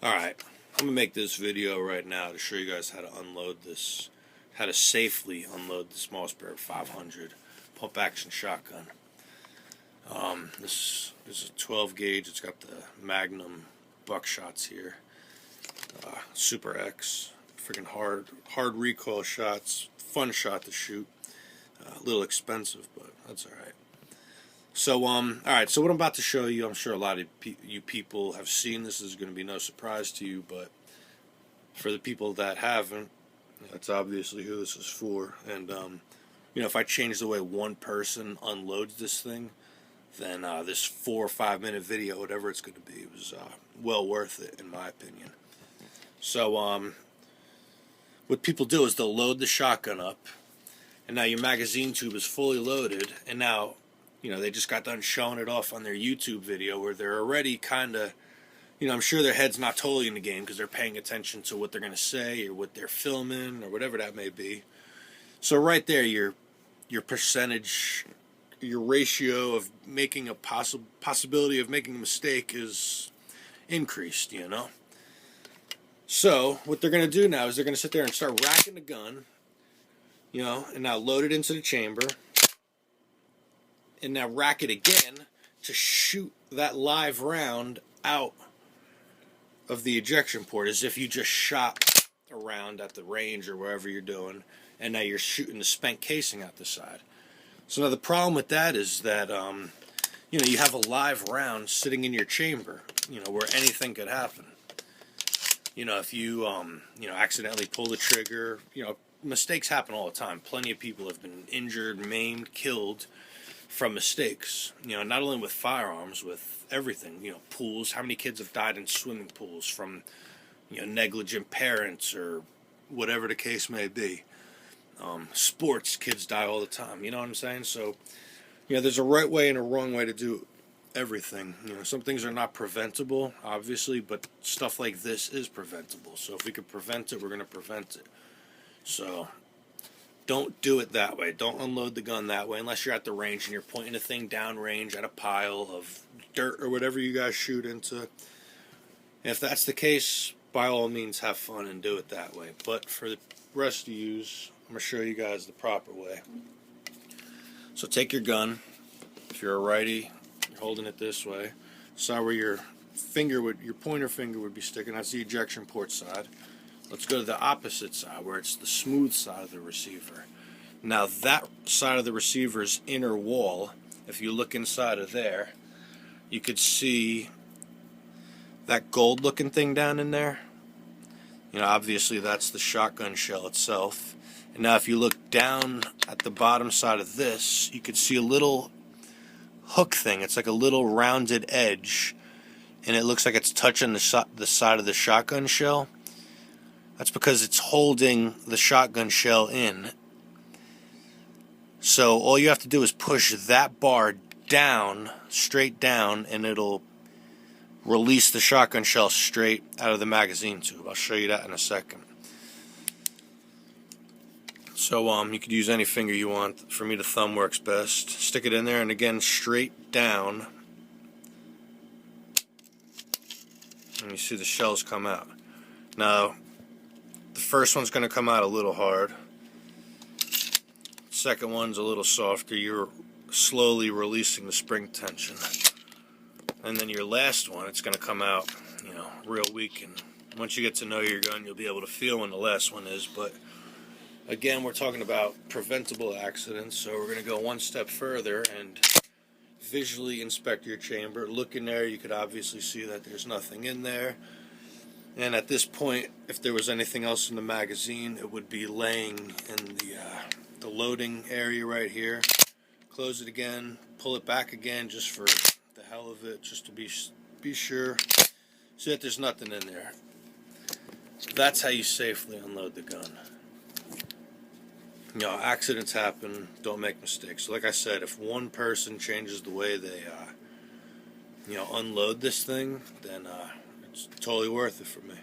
Alright, I'm going to make this video right now to show you guys how to unload this, how to safely unload this Mossberg 500 pump action shotgun. This is a 12 gauge, it's got the Magnum buckshots here, Super X, freaking hard recoil shots, fun shot to shoot, a little expensive but that's alright. So, alright, so what I'm about to show you, I'm sure a lot of you people have seen this. This is going to be no surprise to you, but for the people that haven't, that's obviously who this is for. And, if I change the way one person unloads this thing, then this 4 or 5 minute video, whatever it's going to be, was well worth it, in my opinion. So, what people do is they'll load the shotgun up, and now your magazine tube is fully loaded, and now they just got done showing it off on their YouTube video where they're already kind of, I'm sure their head's not totally in the game because they're paying attention to what they're going to say or what they're filming or whatever that may be. So right there, your percentage, your ratio of making a possibility of making a mistake is increased, So what they're going to do now is they're going to sit there and start racking the gun, and now load it into the chamber. And now rack it again to shoot that live round out of the ejection port as if you just shot a round at the range or wherever you're doing, and now you're shooting the spent casing out the side. So now the problem with that is that you have a live round sitting in your chamber, where anything could happen. If you accidentally pull the trigger, mistakes happen all the time. Plenty of people have been injured, maimed, killed from mistakes, not only with firearms, with everything, pools. How many kids have died in swimming pools from, negligent parents or whatever the case may be. Sports, kids die all the time, you know what I'm saying? So, there's a right way and a wrong way to do everything. Some things are not preventable, obviously, but stuff like this is preventable. So if we could prevent it, we're going to prevent it. So don't do it that way. Don't unload the gun that way unless you're at the range and you're pointing a thing down range at a pile of dirt or whatever you guys shoot into. If that's the case, by all means have fun and do it that way. But for the rest of you, I'm going to show you guys the proper way. So take your gun. If you're a righty, you're holding it this way. So where your pointer finger would be sticking, that's the ejection port side. Let's go to the opposite side where it's the smooth side of the receiver. Now that side of the receiver's inner wall, if you look inside of there, you could see that gold looking thing down in there. Obviously that's the shotgun shell itself. And now if you look down at the bottom side of this, you could see a little hook thing. It's like a little rounded edge, and it looks like it's touching the side of the shotgun shell. That's because it's holding the shotgun shell in. So all you have to do is push that bar down, straight down, and it'll release the shotgun shell straight out of the magazine tube. I'll show you that in a second. So you could use any finger you want. For me, the thumb works best. Stick it in there, and again, straight down. And you see the shells come out. Now, the first one's going to come out a little hard. Second one's a little softer. You're slowly releasing the spring tension. And then your last one, it's going to come out, real weak. And once you get to know your gun, you'll be able to feel when the last one is. But again, we're talking about preventable accidents, so we're going to go one step further and visually inspect your chamber. Look in there. You could obviously see that there's nothing in there. And at this point, if there was anything else in the magazine, it would be laying in the loading area right here. Close it again, pull it back again just for the hell of it, just to be sure. See that there's nothing in there. That's how you safely unload the gun. Accidents happen, don't make mistakes. So like I said, if one person changes the way they unload this thing, then it's totally worth it for me.